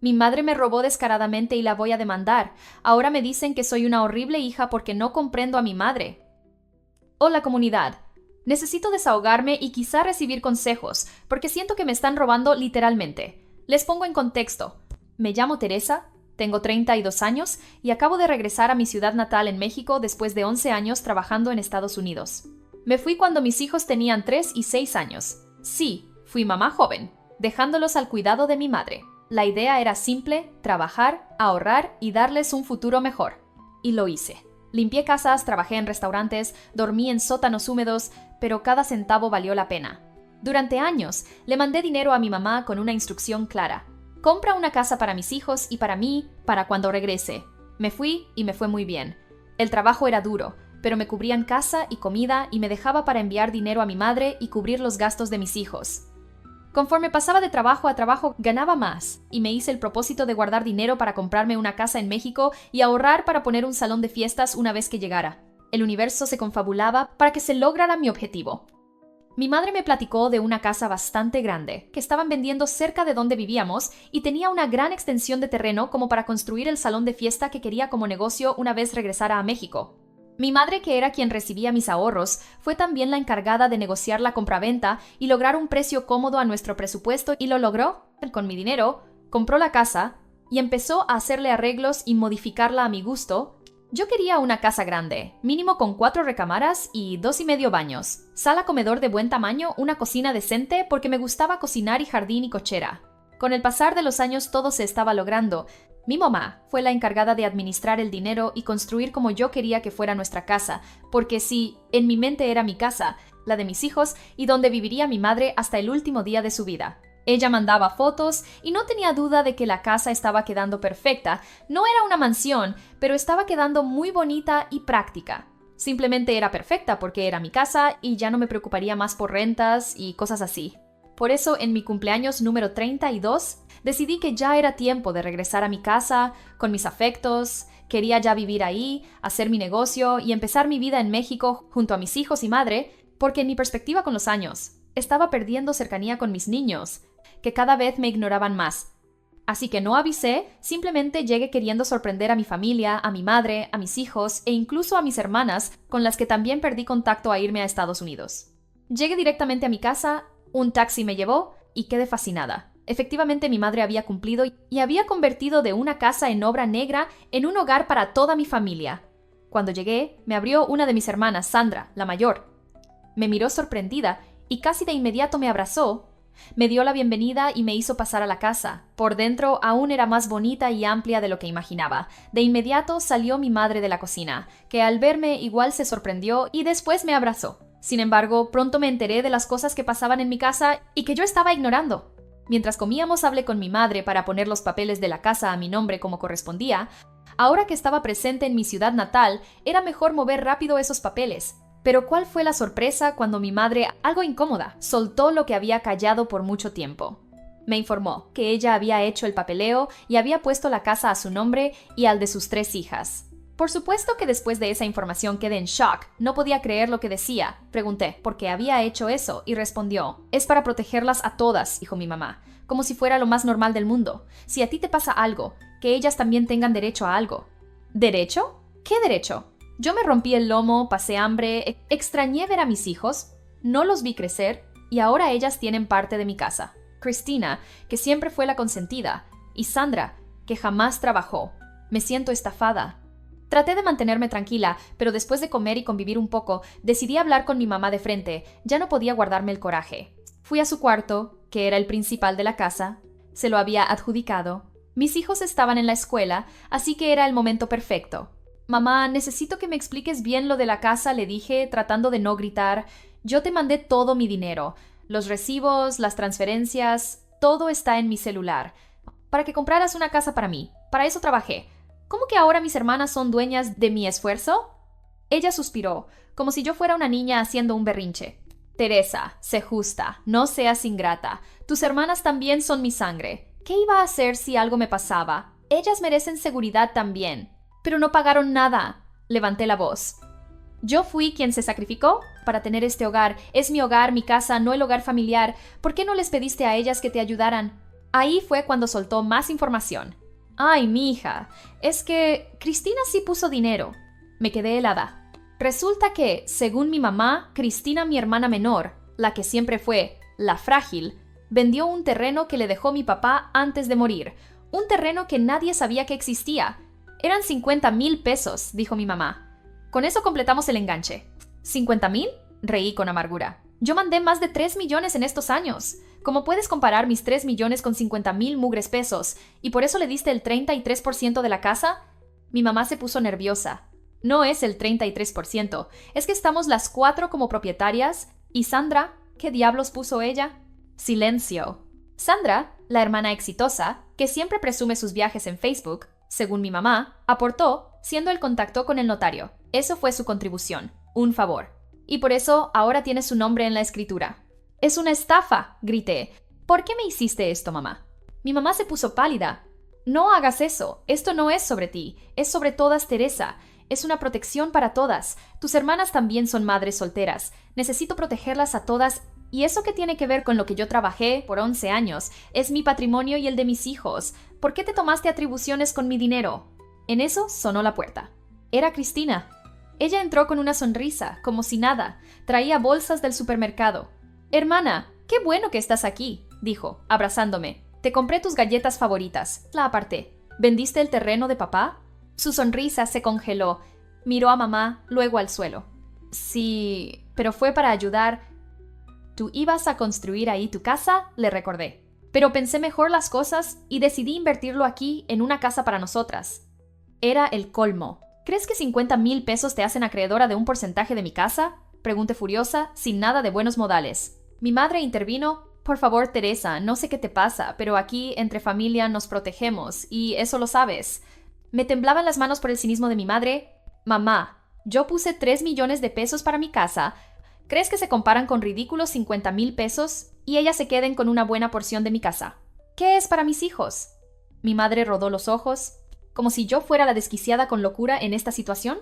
Mi madre me robó descaradamente y la voy a demandar. Ahora me dicen que soy una horrible hija porque no comprendo a mi madre. Hola comunidad. Necesito desahogarme y quizá recibir consejos, porque siento que me están robando literalmente. Les pongo en contexto. Me llamo Teresa, tengo 32 años y acabo de regresar a mi ciudad natal en México después de 11 años trabajando en Estados Unidos. Me fui cuando mis hijos tenían 3 y 6 años. Sí, fui mamá joven, dejándolos al cuidado de mi madre. La idea era simple: trabajar, ahorrar y darles un futuro mejor. Y lo hice. Limpié casas, trabajé en restaurantes, dormí en sótanos húmedos, pero cada centavo valió la pena. Durante años, le mandé dinero a mi mamá con una instrucción clara: compra una casa para mis hijos y para mí, para cuando regrese. Me fui y me fue muy bien. El trabajo era duro, pero me cubrían casa y comida y me dejaba para enviar dinero a mi madre y cubrir los gastos de mis hijos. Conforme pasaba de trabajo a trabajo, ganaba más, y me hice el propósito de guardar dinero para comprarme una casa en México y ahorrar para poner un salón de fiestas una vez que llegara. El universo se confabulaba para que se lograra mi objetivo. Mi madre me platicó de una casa bastante grande, que estaban vendiendo cerca de donde vivíamos y tenía una gran extensión de terreno como para construir el salón de fiesta que quería como negocio una vez regresara a México. Mi madre, que era quien recibía mis ahorros, fue también la encargada de negociar la compraventa y lograr un precio cómodo a nuestro presupuesto, y lo logró. Con mi dinero, compró la casa y empezó a hacerle arreglos y modificarla a mi gusto. Yo quería una casa grande, mínimo con 4 recámaras y 2,5 baños, sala comedor de buen tamaño, una cocina decente porque me gustaba cocinar y jardín y cochera. Con el pasar de los años todo se estaba logrando. Mi mamá fue la encargada de administrar el dinero y construir como yo quería que fuera nuestra casa, porque sí, en mi mente era mi casa, la de mis hijos y donde viviría mi madre hasta el último día de su vida. Ella mandaba fotos y no tenía duda de que la casa estaba quedando perfecta. No era una mansión, pero estaba quedando muy bonita y práctica. Simplemente era perfecta porque era mi casa y ya no me preocuparía más por rentas y cosas así. Por eso, en mi cumpleaños número 32, decidí que ya era tiempo de regresar a mi casa, con mis afectos. Quería ya vivir ahí, hacer mi negocio y empezar mi vida en México junto a mis hijos y madre, porque en mi perspectiva con los años, estaba perdiendo cercanía con mis niños, que cada vez me ignoraban más. Así que no avisé, simplemente llegué queriendo sorprender a mi familia, a mi madre, a mis hijos e incluso a mis hermanas, con las que también perdí contacto a irme a Estados Unidos. Llegué directamente a mi casa, un taxi me llevó y quedé fascinada. Efectivamente, mi madre había cumplido y había convertido de una casa en obra negra en un hogar para toda mi familia. Cuando llegué, me abrió una de mis hermanas, Sandra, la mayor. Me miró sorprendida y casi de inmediato me abrazó. Me dio la bienvenida y me hizo pasar a la casa. Por dentro aún era más bonita y amplia de lo que imaginaba. De inmediato salió mi madre de la cocina, que al verme igual se sorprendió y después me abrazó. Sin embargo, pronto me enteré de las cosas que pasaban en mi casa y que yo estaba ignorando. Mientras comíamos, hablé con mi madre para poner los papeles de la casa a mi nombre como correspondía. Ahora que estaba presente en mi ciudad natal, era mejor mover rápido esos papeles. Pero ¿cuál fue la sorpresa cuando mi madre, algo incómoda, soltó lo que había callado por mucho tiempo? Me informó que ella había hecho el papeleo y había puesto la casa a su nombre y al de sus 3 hijas. Por supuesto que después de esa información quedé en shock. No podía creer lo que decía. Pregunté por qué había hecho eso y respondió: es para protegerlas a todas, dijo mi mamá, como si fuera lo más normal del mundo. Si a ti te pasa algo, que ellas también tengan derecho a algo. ¿Derecho? ¿Qué derecho? Yo me rompí el lomo, pasé hambre, extrañé ver a mis hijos, no los vi crecer y ahora ellas tienen parte de mi casa. Cristina, que siempre fue la consentida, y Sandra, que jamás trabajó. Me siento estafada. Traté de mantenerme tranquila, pero después de comer y convivir un poco, decidí hablar con mi mamá de frente. Ya no podía guardarme el coraje. Fui a su cuarto, que era el principal de la casa. Se lo había adjudicado. Mis hijos estaban en la escuela, así que era el momento perfecto. Mamá, necesito que me expliques bien lo de la casa, le dije, tratando de no gritar. Yo te mandé todo mi dinero. Los recibos, las transferencias, todo está en mi celular. Para que compraras una casa para mí. Para eso trabajé. ¿Cómo que ahora mis hermanas son dueñas de mi esfuerzo? Ella suspiró, como si yo fuera una niña haciendo un berrinche. Teresa, sé justa, no seas ingrata. Tus hermanas también son mi sangre. ¿Qué iba a hacer si algo me pasaba? Ellas merecen seguridad también. Pero no pagaron nada. Levanté la voz. Yo fui quien se sacrificó para tener este hogar. Es mi hogar, mi casa, no el hogar familiar. ¿Por qué no les pediste a ellas que te ayudaran? Ahí fue cuando soltó más información. Ay, mija, es que Cristina sí puso dinero. Me quedé helada. Resulta que, según mi mamá, Cristina, mi hermana menor, la que siempre fue la frágil, vendió un terreno que le dejó mi papá antes de morir. Un terreno que nadie sabía que existía. Eran 50,000 pesos, dijo mi mamá. Con eso completamos el enganche. ¿50,000? Reí con amargura. Yo mandé más de 3 millones en estos años. ¿Cómo puedes comparar mis 3 millones con 50,000 mugres pesos? ¿Y por eso le diste el 33% de la casa? Mi mamá se puso nerviosa. No es el 33%, es que estamos las 4 como propietarias. ¿Y Sandra? ¿Qué diablos puso ella? Silencio. Sandra, la hermana exitosa, que siempre presume sus viajes en Facebook, según mi mamá, aportó, siendo el contacto con el notario. Eso fue su contribución, un favor. Y por eso ahora tiene su nombre en la escritura. ¡Es una estafa!, grité. ¿Por qué me hiciste esto, mamá? Mi mamá se puso pálida. No hagas eso. Esto no es sobre ti. Es sobre todas, Teresa. Es una protección para todas. Tus hermanas también son madres solteras. Necesito protegerlas a todas. ¿Y eso qué tiene que ver con lo que yo trabajé por 11 años? Es mi patrimonio y el de mis hijos. ¿Por qué te tomaste atribuciones con mi dinero? En eso sonó la puerta. Era Cristina. Ella entró con una sonrisa, como si nada. Traía bolsas del supermercado. «Hermana, qué bueno que estás aquí», dijo, abrazándome. «Te compré tus galletas favoritas». La aparté. «¿Vendiste el terreno de papá?» Su sonrisa se congeló. Miró a mamá, luego al suelo. «Sí, pero fue para ayudar». «¿Tú ibas a construir ahí tu casa?», le recordé. «Pero pensé mejor las cosas y decidí invertirlo aquí en una casa para nosotras». Era el colmo. «¿Crees que 50,000 pesos te hacen acreedora de un porcentaje de mi casa?», pregunté furiosa, sin nada de buenos modales. Mi madre intervino. «Por favor, Teresa, no sé qué te pasa, pero aquí, entre familia, nos protegemos, y eso lo sabes». Me temblaban las manos por el cinismo de mi madre. «Mamá, yo puse 3 millones de pesos para mi casa. ¿Crees que se comparan con ridículos 50,000 pesos y ellas se queden con una buena porción de mi casa? ¿Qué es para mis hijos?» Mi madre rodó los ojos, como si yo fuera la desquiciada con locura en esta situación.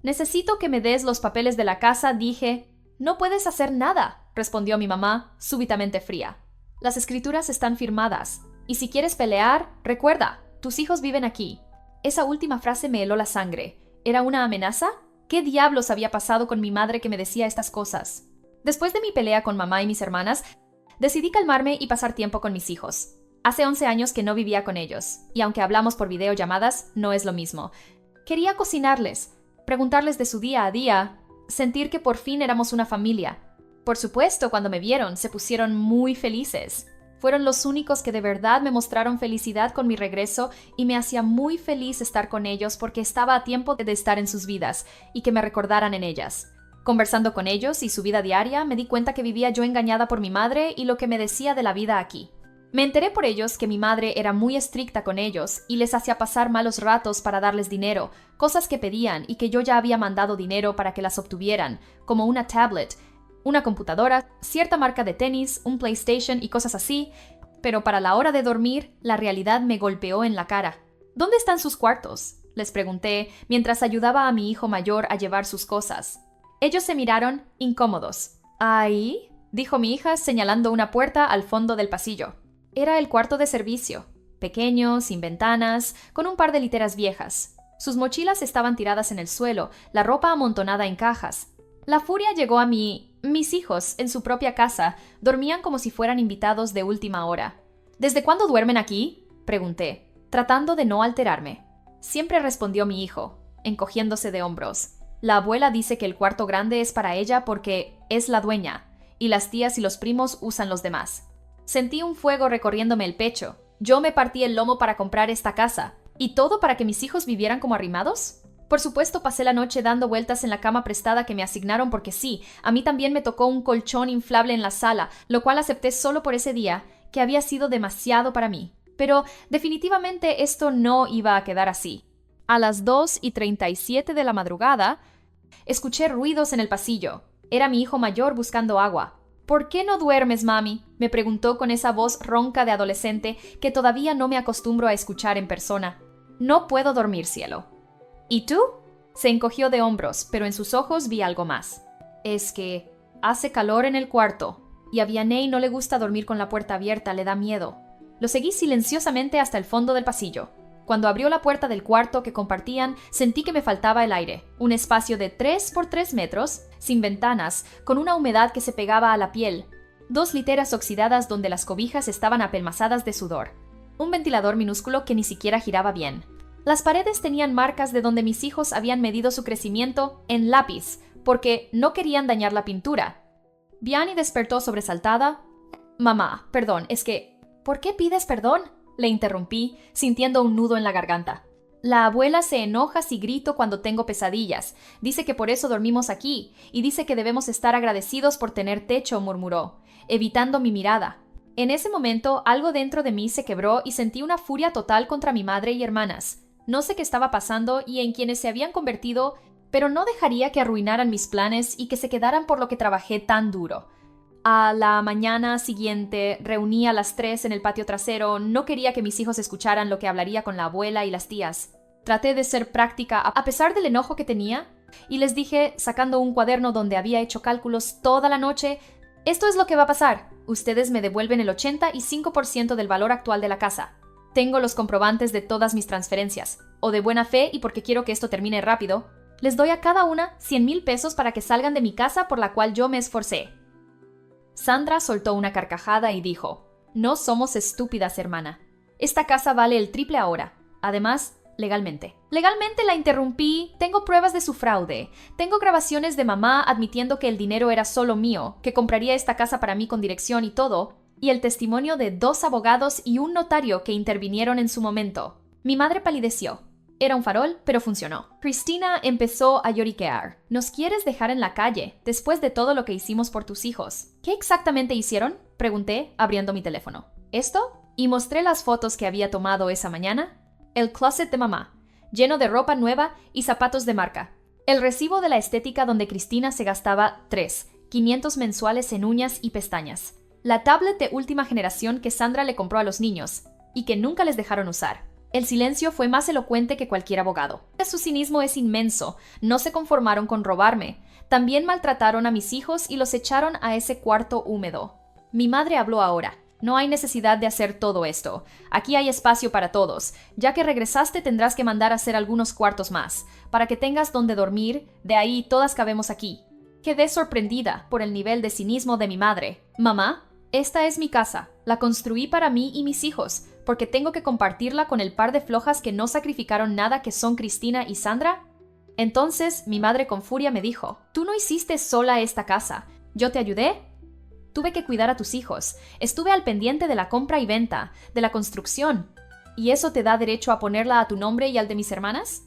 «Necesito que me des los papeles de la casa», dije. «No puedes hacer nada», respondió mi mamá, súbitamente fría. «Las escrituras están firmadas, y si quieres pelear, recuerda, tus hijos viven aquí». Esa última frase me heló la sangre. ¿Era una amenaza? ¿Qué diablos había pasado con mi madre que me decía estas cosas? Después de mi pelea con mamá y mis hermanas, decidí calmarme y pasar tiempo con mis hijos. Hace 11 años que no vivía con ellos, y aunque hablamos por videollamadas, no es lo mismo. Quería cocinarles, preguntarles de su día a día, sentir que por fin éramos una familia. Por supuesto, cuando me vieron, se pusieron muy felices. Fueron los únicos que de verdad me mostraron felicidad con mi regreso y me hacía muy feliz estar con ellos porque estaba a tiempo de estar en sus vidas y que me recordaran en ellas. Conversando con ellos y su vida diaria, me di cuenta que vivía yo engañada por mi madre y lo que me decía de la vida aquí. Me enteré por ellos que mi madre era muy estricta con ellos y les hacía pasar malos ratos para darles dinero, cosas que pedían y que yo ya había mandado dinero para que las obtuvieran, como una tablet, una computadora, cierta marca de tenis, un PlayStation y cosas así, pero para la hora de dormir, la realidad me golpeó en la cara. «¿Dónde están sus cuartos?», les pregunté mientras ayudaba a mi hijo mayor a llevar sus cosas. Ellos se miraron incómodos. «¿Ahí?», dijo mi hija señalando una puerta al fondo del pasillo. Era el cuarto de servicio, pequeño, sin ventanas, con un par de literas viejas. Sus mochilas estaban tiradas en el suelo, la ropa amontonada en cajas. La furia llegó a mí. Mis hijos, en su propia casa, dormían como si fueran invitados de última hora. «¿Desde cuándo duermen aquí?», pregunté, tratando de no alterarme. Siempre respondió mi hijo, encogiéndose de hombros. «La abuela dice que el cuarto grande es para ella porque es la dueña, y las tías y los primos usan los demás». Sentí un fuego recorriéndome el pecho. Yo me partí el lomo para comprar esta casa. ¿Y todo para que mis hijos vivieran como arrimados? Por supuesto, pasé la noche dando vueltas en la cama prestada que me asignaron porque sí, a mí también me tocó un colchón inflable en la sala, lo cual acepté solo por ese día, que había sido demasiado para mí. Pero definitivamente esto no iba a quedar así. A las 2:37 de la madrugada, escuché ruidos en el pasillo. Era mi hijo mayor buscando agua. «¿Por qué no duermes, mami?», me preguntó con esa voz ronca de adolescente que todavía no me acostumbro a escuchar en persona. «No puedo dormir, cielo». «¿Y tú?», se encogió de hombros, pero en sus ojos vi algo más. «Es que hace calor en el cuarto, y a Vianney no le gusta dormir con la puerta abierta, le da miedo». Lo seguí silenciosamente hasta el fondo del pasillo. Cuando abrió la puerta del cuarto que compartían, sentí que me faltaba el aire. Un espacio de 3 por 3 metros, sin ventanas, con una humedad que se pegaba a la piel. 2 literas oxidadas donde las cobijas estaban apelmazadas de sudor. Un ventilador minúsculo que ni siquiera giraba bien. Las paredes tenían marcas de donde mis hijos habían medido su crecimiento en lápiz, porque no querían dañar la pintura. Vianney despertó sobresaltada. «Mamá, perdón, es que... ¿Por qué pides perdón?», le interrumpí, sintiendo un nudo en la garganta. «La abuela se enoja si grito cuando tengo pesadillas. Dice que por eso dormimos aquí, y dice que debemos estar agradecidos por tener techo», murmuró, evitando mi mirada. En ese momento, algo dentro de mí se quebró y sentí una furia total contra mi madre y hermanas. No sé qué estaba pasando y en quienes se habían convertido, pero no dejaría que arruinaran mis planes y que se quedaran por lo que trabajé tan duro. A la mañana siguiente, reuní a las 3 en el patio trasero. No quería que mis hijos escucharan lo que hablaría con la abuela y las tías. Traté de ser práctica a pesar del enojo que tenía, y les dije, sacando un cuaderno donde había hecho cálculos toda la noche: «Esto es lo que va a pasar. Ustedes me devuelven el 85% del valor actual de la casa. Tengo los comprobantes de todas mis transferencias. O de buena fe y porque quiero que esto termine rápido, les doy a cada una 100,000 pesos para que salgan de mi casa por la cual yo me esforcé». Sandra soltó una carcajada y dijo: «No somos estúpidas, hermana. Esta casa vale el triple ahora. Además, legalmente». «Legalmente», la interrumpí. «Tengo pruebas de su fraude. Tengo grabaciones de mamá admitiendo que el dinero era solo mío, que compraría esta casa para mí con dirección y todo, y el testimonio de 2 abogados y un notario que intervinieron en su momento». Mi madre palideció. Era un farol, pero funcionó. Cristina empezó a lloriquear. «¿Nos quieres dejar en la calle, después de todo lo que hicimos por tus hijos?» «¿Qué exactamente hicieron?», pregunté, abriendo mi teléfono. «¿Esto?», y mostré las fotos que había tomado esa mañana. El closet de mamá, lleno de ropa nueva y zapatos de marca. El recibo de la estética donde Cristina se gastaba 500 mensuales en uñas y pestañas. La tablet de última generación que Sandra le compró a los niños, y que nunca les dejaron usar. El silencio fue más elocuente que cualquier abogado. Su cinismo es inmenso. No se conformaron con robarme. También maltrataron a mis hijos y los echaron a ese cuarto húmedo. Mi madre habló ahora. «No hay necesidad de hacer todo esto. Aquí hay espacio para todos. Ya que regresaste tendrás que mandar a hacer algunos cuartos más, para que tengas donde dormir. De ahí todas cabemos aquí». Quedé sorprendida por el nivel de cinismo de mi madre. «Mamá, esta es mi casa. La construí para mí y mis hijos, porque tengo que compartirla con el par de flojas que no sacrificaron nada, que son Cristina y Sandra». Entonces mi madre con furia me dijo: «Tú no hiciste sola esta casa. ¿Yo te ayudé? Tuve que cuidar a tus hijos. Estuve al pendiente de la compra y venta, de la construcción. ¿Y eso te da derecho a ponerla a tu nombre y al de mis hermanas?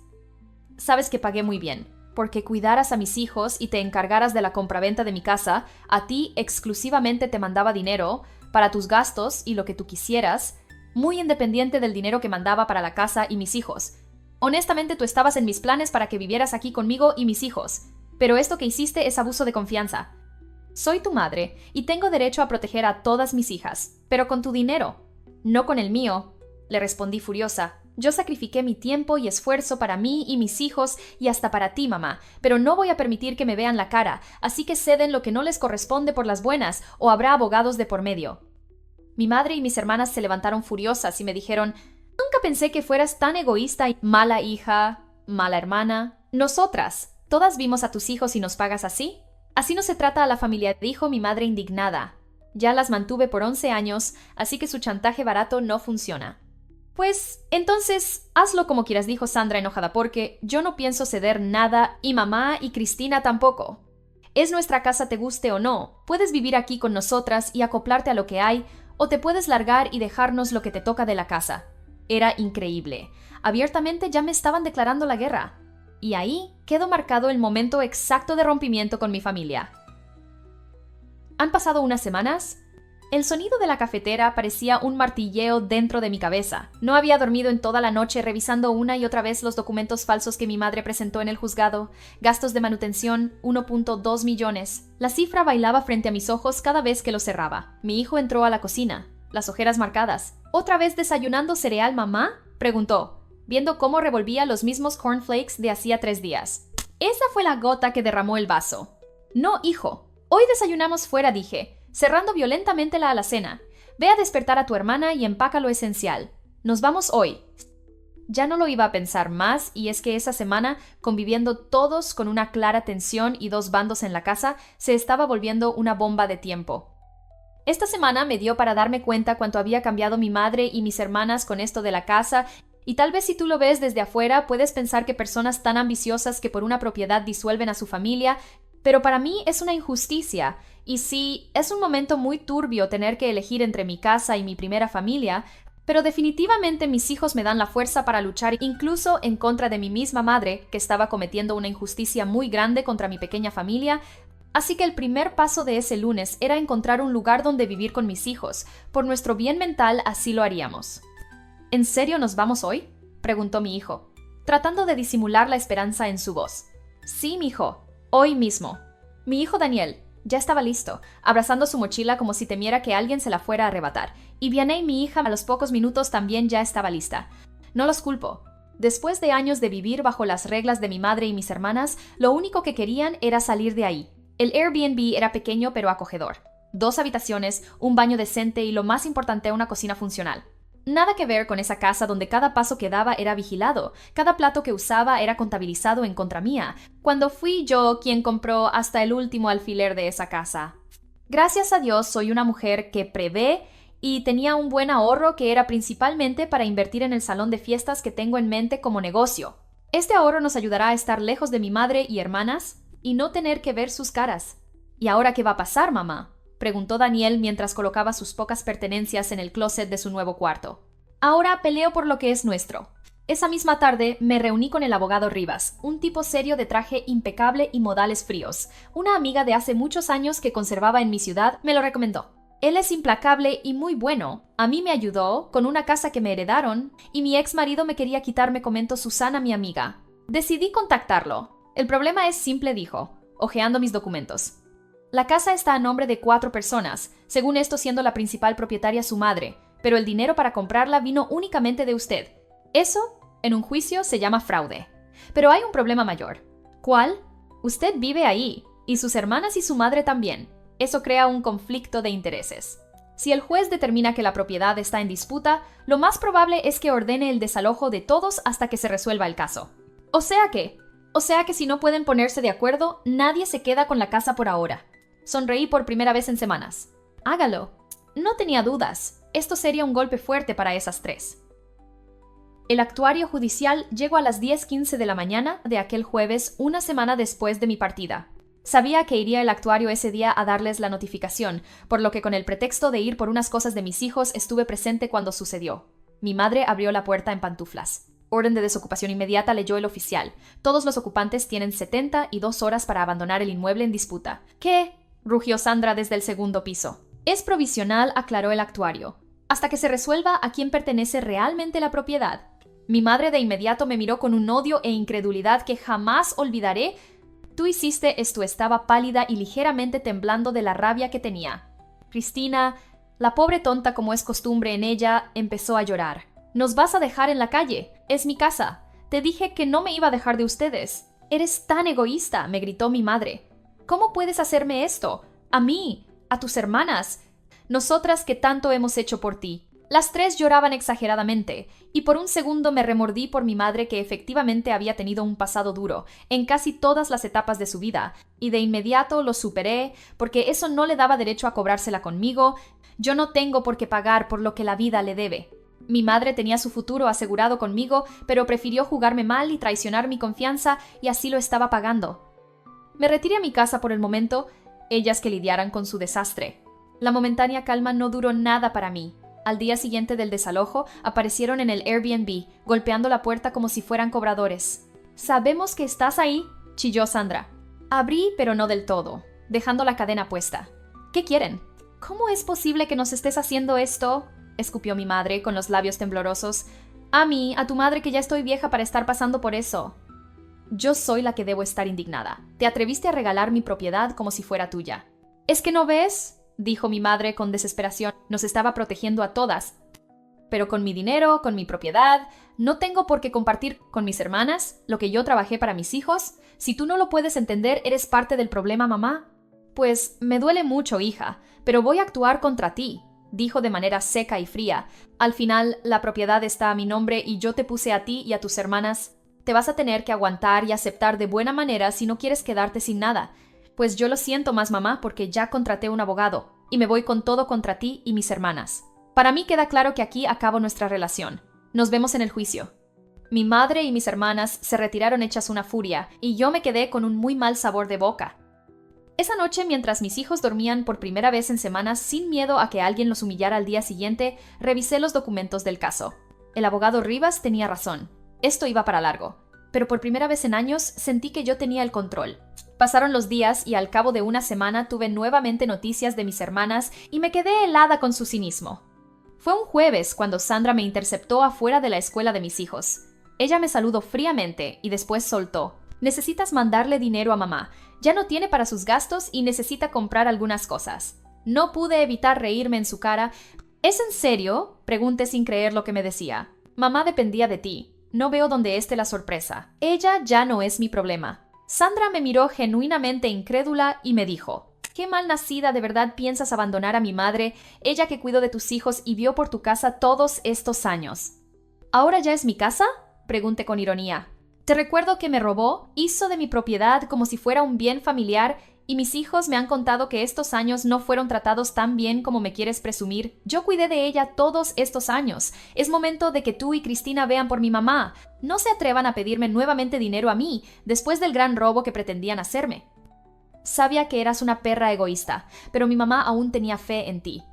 Sabes que pagué muy bien, porque cuidaras a mis hijos y te encargaras de la compraventa de mi casa. A ti exclusivamente te mandaba dinero para tus gastos y lo que tú quisieras, muy independiente del dinero que mandaba para la casa y mis hijos. Honestamente, tú estabas en mis planes para que vivieras aquí conmigo y mis hijos, pero esto que hiciste es abuso de confianza. Soy tu madre y tengo derecho a proteger a todas mis hijas, pero con tu dinero, no con el mío», le respondí furiosa. «Yo sacrifiqué mi tiempo y esfuerzo para mí y mis hijos y hasta para ti, mamá, pero no voy a permitir que me vean la cara, así que ceden lo que no les corresponde por las buenas o habrá abogados de por medio». Mi madre y mis hermanas se levantaron furiosas y me dijeron: «Nunca pensé que fueras tan egoísta y mala hija, mala hermana. Nosotras, todas vimos a tus hijos y nos pagas así. Así no se trata a la familia», dijo mi madre indignada. «Ya las mantuve por 11 años, así que su chantaje barato no funciona». «Pues, entonces, hazlo como quieras», dijo Sandra enojada, «porque yo no pienso ceder nada y mamá y Cristina tampoco. Es nuestra casa, te guste o no. Puedes vivir aquí con nosotras y acoplarte a lo que hay, o te puedes largar y dejarnos lo que te toca de la casa». Era increíble. Abiertamente ya me estaban declarando la guerra. Y ahí quedó marcado el momento exacto de rompimiento con mi familia. Han pasado unas semanas. El sonido de la cafetera parecía un martilleo dentro de mi cabeza. No había dormido en toda la noche revisando una y otra vez los documentos falsos que mi madre presentó en el juzgado. Gastos de manutención, 1.2 millones. La cifra bailaba frente a mis ojos cada vez que los cerraba. Mi hijo entró a la cocina, las ojeras marcadas. «¿Otra vez desayunando cereal, mamá?», preguntó, viendo cómo revolvía los mismos cornflakes de hacía 3 días. Esa fue la gota que derramó el vaso. «No, hijo. Hoy desayunamos fuera», dije, cerrando violentamente la alacena. Ve a despertar a tu hermana y empaca lo esencial. Nos vamos hoy. Ya no lo iba a pensar más, y es que esa semana, conviviendo todos con una clara tensión y dos bandos en la casa, se estaba volviendo una bomba de tiempo. Esta semana me dio para darme cuenta cuánto había cambiado mi madre y mis hermanas con esto de la casa, y tal vez si tú lo ves desde afuera puedes pensar que personas tan ambiciosas que por una propiedad disuelven a su familia, pero para mí es una injusticia, y sí, es un momento muy turbio tener que elegir entre mi casa y mi primera familia, pero definitivamente mis hijos me dan la fuerza para luchar incluso en contra de mi misma madre, que estaba cometiendo una injusticia muy grande contra mi pequeña familia. Así que el primer paso de ese lunes era encontrar un lugar donde vivir con mis hijos. Por nuestro bien mental, así lo haríamos. ¿En serio nos vamos hoy?, preguntó mi hijo, tratando de disimular la esperanza en su voz. Sí, mijo, hoy mismo. Mi hijo Daniel ya estaba listo, abrazando su mochila como si temiera que alguien se la fuera a arrebatar, y Vianney, mi hija, a los pocos minutos también ya estaba lista. No los culpo. Después de años de vivir bajo las reglas de mi madre y mis hermanas, lo único que querían era salir de ahí. El Airbnb era pequeño pero acogedor. 2 habitaciones, un baño decente y lo más importante, una cocina funcional. Nada que ver con esa casa donde cada paso que daba era vigilado, cada plato que usaba era contabilizado en contra mía, cuando fui yo quien compró hasta el último alfiler de esa casa. Gracias a Dios soy una mujer que prevé y tenía un buen ahorro que era principalmente para invertir en el salón de fiestas que tengo en mente como negocio. Este ahorro nos ayudará a estar lejos de mi madre y hermanas y no tener que ver sus caras. ¿Y ahora qué va a pasar, mamá?, preguntó Daniel mientras colocaba sus pocas pertenencias en el closet de su nuevo cuarto. Ahora peleo por lo que es nuestro. Esa misma tarde me reuní con el abogado Rivas, un tipo serio de traje impecable y modales fríos. Una amiga de hace muchos años que conservaba en mi ciudad me lo recomendó. Él es implacable y muy bueno. A mí me ayudó con una casa que me heredaron y mi ex marido me quería quitar, comentó Susana, mi amiga. Decidí contactarlo. El problema es simple, dijo, hojeando mis documentos. La casa está a nombre de 4 personas, según esto siendo la principal propietaria su madre, pero el dinero para comprarla vino únicamente de usted. Eso, en un juicio, se llama fraude. Pero hay un problema mayor. ¿Cuál? Usted vive ahí, y sus hermanas y su madre también. Eso crea un conflicto de intereses. Si el juez determina que la propiedad está en disputa, lo más probable es que ordene el desalojo de todos hasta que se resuelva el caso. O sea que si no pueden ponerse de acuerdo, nadie se queda con la casa por ahora. Sonreí por primera vez en semanas. Hágalo. No tenía dudas. Esto sería un golpe fuerte para esas 3. El actuario judicial llegó a las 10:15 de la mañana de aquel jueves, una semana después de mi partida. Sabía que iría el actuario ese día a darles la notificación, por lo que con el pretexto de ir por unas cosas de mis hijos estuve presente cuando sucedió. Mi madre abrió la puerta en pantuflas. Orden de desocupación inmediata, leyó el oficial. Todos los ocupantes tienen 72 horas para abandonar el inmueble en disputa. ¿Qué?, rugió Sandra desde el segundo piso. Es provisional, aclaró el actuario, hasta que se resuelva a quién pertenece realmente la propiedad. Mi madre de inmediato me miró con un odio e incredulidad que jamás olvidaré. Tú hiciste esto, estaba pálida y ligeramente temblando de la rabia que tenía. Cristina, la pobre tonta como es costumbre en ella, empezó a llorar. Nos vas a dejar en la calle, es mi casa. Te dije que no me iba a dejar de ustedes. Eres tan egoísta, me gritó mi madre. ¿Cómo puedes hacerme esto? A mí, a tus hermanas, nosotras que tanto hemos hecho por ti. Las 3 lloraban exageradamente, y por un segundo me remordí por mi madre, que efectivamente había tenido un pasado duro en casi todas las etapas de su vida, y de inmediato lo superé, porque eso no le daba derecho a cobrársela conmigo. Yo no tengo por qué pagar por lo que la vida le debe. Mi madre tenía su futuro asegurado conmigo, pero prefirió jugarme mal y traicionar mi confianza, y así lo estaba pagando. Me retiré a mi casa por el momento, ellas que lidiaran con su desastre. La momentánea calma no duró nada para mí. Al día siguiente del desalojo, aparecieron en el Airbnb, golpeando la puerta como si fueran cobradores. «Sabemos que estás ahí», chilló Sandra. Abrí, pero no del todo, dejando la cadena puesta. «¿Qué quieren?» «¿Cómo es posible que nos estés haciendo esto?», escupió mi madre con los labios temblorosos. «A mí, a tu madre, que ya estoy vieja para estar pasando por eso». «Yo soy la que debo estar indignada. Te atreviste a regalar mi propiedad como si fuera tuya». «¿Es que no ves?», dijo mi madre con desesperación. Nos estaba protegiendo a todas. «Pero con mi dinero, con mi propiedad, no tengo por qué compartir con mis hermanas lo que yo trabajé para mis hijos. Si tú no lo puedes entender, ¿eres parte del problema, mamá?» «Pues me duele mucho, hija, pero voy a actuar contra ti», dijo de manera seca y fría. Al final, la propiedad está a mi nombre y yo te puse a ti y a tus hermanas. Te vas a tener que aguantar y aceptar de buena manera si no quieres quedarte sin nada. Pues yo lo siento más, mamá, porque ya contraté un abogado y me voy con todo contra ti y mis hermanas. Para mí queda claro que aquí acabo nuestra relación. Nos vemos en el juicio. Mi madre y mis hermanas se retiraron hechas una furia y yo me quedé con un muy mal sabor de boca. Esa noche, mientras mis hijos dormían por primera vez en semanas sin miedo a que alguien los humillara al día siguiente, revisé los documentos del caso. El abogado Rivas tenía razón. Esto iba para largo. Pero por primera vez en años sentí que yo tenía el control. Pasaron los días y al cabo de una semana tuve nuevamente noticias de mis hermanas y me quedé helada con su cinismo. Fue un jueves cuando Sandra me interceptó afuera de la escuela de mis hijos. Ella me saludó fríamente y después soltó. Necesitas mandarle dinero a mamá. Ya no tiene para sus gastos y necesita comprar algunas cosas. No pude evitar reírme en su cara. ¿Es en serio? Pregunté sin creer lo que me decía. Mamá dependía de ti. No veo dónde esté la sorpresa. Ella ya no es mi problema. Sandra me miró genuinamente incrédula y me dijo: «Qué mal nacida, ¿de verdad piensas abandonar a mi madre, ella que cuidó de tus hijos y vio por tu casa todos estos años?» ¿Ahora ya es mi casa?, pregunté con ironía. Te recuerdo que me robó, hizo de mi propiedad como si fuera un bien familiar y mis hijos me han contado que estos años no fueron tratados tan bien como me quieres presumir. Yo cuidé de ella todos estos años. Es momento de que tú y Cristina vean por mi mamá. No se atrevan a pedirme nuevamente dinero a mí, después del gran robo que pretendían hacerme. Sabía que eras una perra egoísta, pero mi mamá aún tenía fe en ti.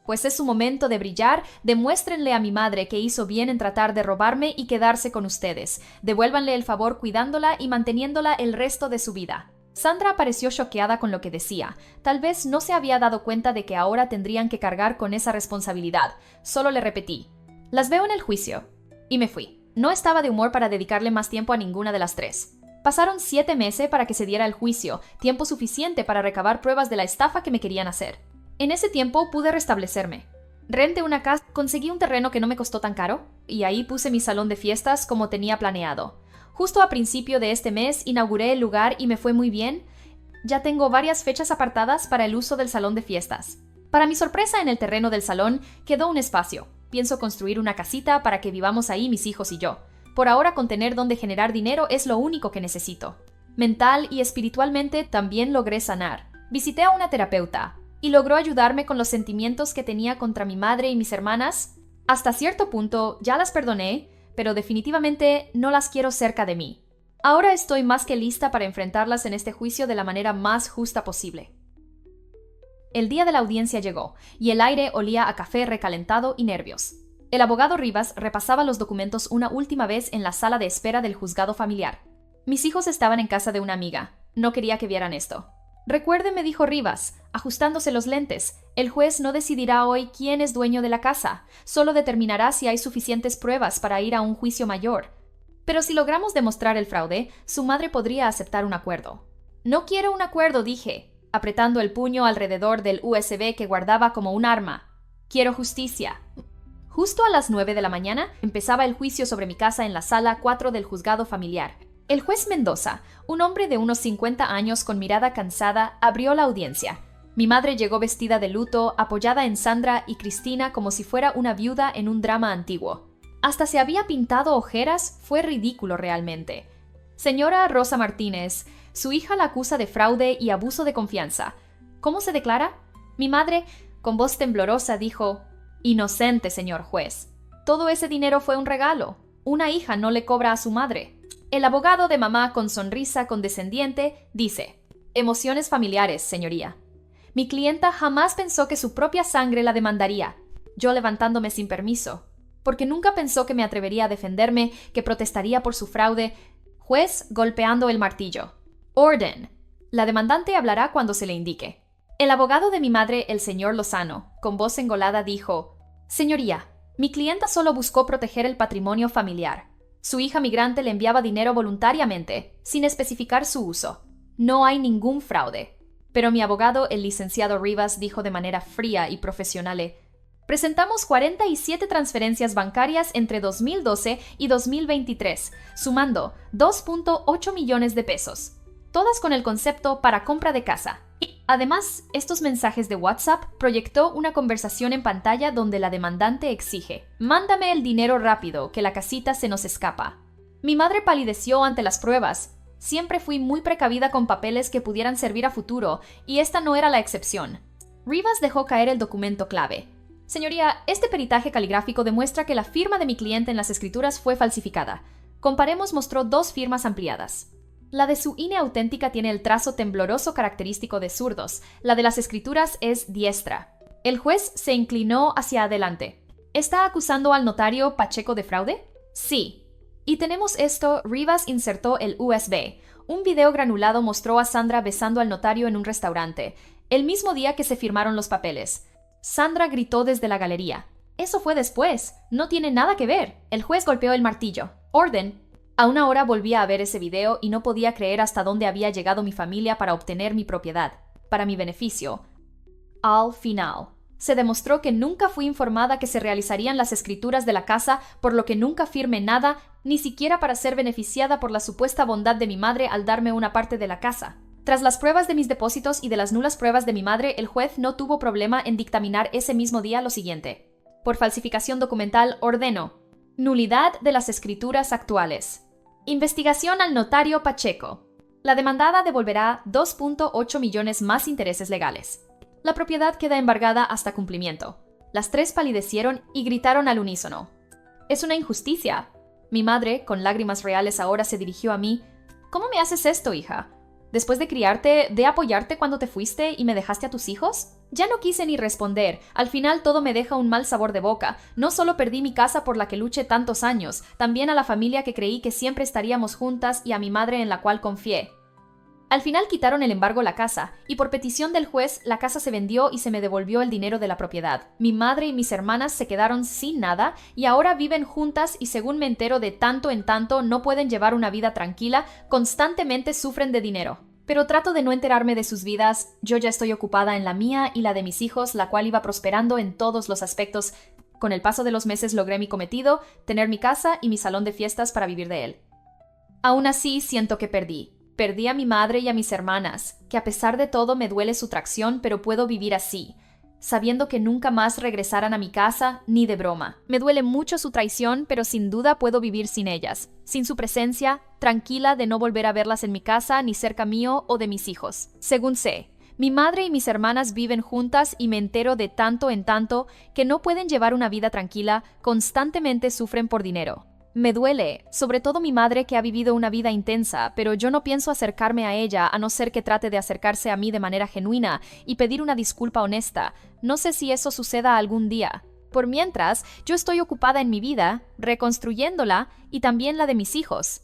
Pues es su momento de brillar, demuéstrenle a mi madre que hizo bien en tratar de robarme y quedarse con ustedes. Devuélvanle el favor cuidándola y manteniéndola el resto de su vida. Sandra pareció choqueada con lo que decía. Tal vez no se había dado cuenta de que ahora tendrían que cargar con esa responsabilidad. Solo le repetí: «Las veo en el juicio». Y me fui. No estaba de humor para dedicarle más tiempo a ninguna de las tres. Pasaron 7 meses para que se diera el juicio, tiempo suficiente para recabar pruebas de la estafa que me querían hacer. En ese tiempo pude restablecerme. Renté una casa, conseguí un terreno que no me costó tan caro, y ahí puse mi salón de fiestas como tenía planeado. Justo a principio de este mes inauguré el lugar y me fue muy bien. Ya tengo varias fechas apartadas para el uso del salón de fiestas. Para mi sorpresa, en el terreno del salón quedó un espacio. Pienso construir una casita para que vivamos ahí mis hijos y yo. Por ahora, con tener donde generar dinero es lo único que necesito. Mental y espiritualmente también logré sanar. Visité a una terapeuta y logró ayudarme con los sentimientos que tenía contra mi madre y mis hermanas. Hasta cierto punto ya las perdoné, pero definitivamente no las quiero cerca de mí. Ahora estoy más que lista para enfrentarlas en este juicio de la manera más justa posible. El día de la audiencia llegó, y el aire olía a café recalentado y nervios. El abogado Rivas repasaba los documentos una última vez en la sala de espera del juzgado familiar. Mis hijos estaban en casa de una amiga. No quería que vieran esto. «Recuerde», me dijo Rivas, ajustándose los lentes, «el juez no decidirá hoy quién es dueño de la casa, solo determinará si hay suficientes pruebas para ir a un juicio mayor. Pero si logramos demostrar el fraude, su madre podría aceptar un acuerdo». «No quiero un acuerdo», dije, apretando el puño alrededor del USB que guardaba como un arma. «Quiero justicia». Justo a las 9 de la mañana empezaba el juicio sobre mi casa en la sala 4 del juzgado familiar. El juez Mendoza, un hombre de unos 50 años con mirada cansada, abrió la audiencia. Mi madre llegó vestida de luto, apoyada en Sandra y Cristina como si fuera una viuda en un drama antiguo. Hasta se había pintado ojeras, fue ridículo realmente. «Señora Rosa Martínez, su hija la acusa de fraude y abuso de confianza. ¿Cómo se declara?». Mi madre, con voz temblorosa, dijo: «Inocente, señor juez. Todo ese dinero fue un regalo. Una hija no le cobra a su madre». El abogado de mamá, con sonrisa condescendiente, dice: «Emociones familiares, señoría. Mi clienta jamás pensó que su propia sangre la demandaría». Yo levantándome sin permiso, porque nunca pensó que me atrevería a defenderme, que protestaría por su fraude. Juez golpeando el martillo: «Orden. La demandante hablará cuando se le indique». El abogado de mi madre, el señor Lozano, con voz engolada, dijo: «Señoría, mi clienta solo buscó proteger el patrimonio familiar. Su hija migrante le enviaba dinero voluntariamente, sin especificar su uso. No hay ningún fraude». Pero mi abogado, el licenciado Rivas, dijo de manera fría y profesional: «Presentamos 47 transferencias bancarias entre 2012 y 2023, sumando 2.8 millones de pesos, todas con el concepto para compra de casa. Además, estos mensajes de WhatsApp proyectó una conversación en pantalla donde la demandante exige: «Mándame el dinero rápido, que la casita se nos escapa». Mi madre palideció ante las pruebas. Siempre fui muy precavida con papeles que pudieran servir a futuro, y esta no era la excepción. Rivas dejó caer el documento clave. «Señoría, este peritaje caligráfico demuestra que la firma de mi cliente en las escrituras fue falsificada. Comparemos» mostró 2 firmas ampliadas. La de su INE auténtica tiene el trazo tembloroso característico de zurdos. La de las escrituras es diestra. El juez se inclinó hacia adelante. ¿Está acusando al notario Pacheco de fraude? Sí. Y tenemos esto: Rivas insertó el USB. Un video granulado mostró a Sandra besando al notario en un restaurante, el mismo día que se firmaron los papeles. Sandra gritó desde la galería: «Eso fue después. No tiene nada que ver». El juez golpeó el martillo. «Orden». A una hora volví a ver ese video y no podía creer hasta dónde había llegado mi familia para obtener mi propiedad, para mi beneficio. Al final, se demostró que nunca fui informada que se realizarían las escrituras de la casa, por lo que nunca firmé nada, ni siquiera para ser beneficiada por la supuesta bondad de mi madre al darme una parte de la casa. Tras las pruebas de mis depósitos y de las nulas pruebas de mi madre, el juez no tuvo problema en dictaminar ese mismo día lo siguiente: por falsificación documental, ordeno: nulidad de las escrituras actuales. Investigación al notario Pacheco. La demandada devolverá 2.8 millones más intereses legales. La propiedad queda embargada hasta cumplimiento. Las 3 palidecieron y gritaron al unísono: «Es una injusticia». Mi madre, con lágrimas reales, ahora se dirigió a mí: «¿Cómo me haces esto, hija? Después de criarte, de apoyarte cuando te fuiste y me dejaste a tus hijos». Ya no quise ni responder. Al final todo me deja un mal sabor de boca. No solo perdí mi casa por la que luché tantos años, también a la familia que creí que siempre estaríamos juntas y a mi madre en la cual confié. Al final quitaron el embargo a la casa, y por petición del juez la casa se vendió y se me devolvió el dinero de la propiedad. Mi madre y mis hermanas se quedaron sin nada y ahora viven juntas y, según me entero, de tanto en tanto no pueden llevar una vida tranquila, constantemente sufren de dinero. Pero trato de no enterarme de sus vidas. Yo ya estoy ocupada en la mía y la de mis hijos, la cual iba prosperando en todos los aspectos. Con el paso de los meses logré mi cometido: tener mi casa y mi salón de fiestas para vivir de él. Aún así, siento que perdí. Perdí a mi madre y a mis hermanas, que a pesar de todo me duele su traición, pero puedo vivir así, sabiendo que nunca más regresarán a mi casa, ni de broma. Me duele mucho su traición, pero sin duda puedo vivir sin ellas, sin su presencia, tranquila de no volver a verlas en mi casa, ni cerca mío o de mis hijos. Según sé, mi madre y mis hermanas viven juntas y me entero de tanto en tanto que no pueden llevar una vida tranquila, constantemente sufren por dinero. Me duele, sobre todo mi madre, que ha vivido una vida intensa, pero yo no pienso acercarme a ella a no ser que trate de acercarse a mí de manera genuina y pedir una disculpa honesta. No sé si eso suceda algún día. Por mientras, yo estoy ocupada en mi vida, reconstruyéndola y también la de mis hijos.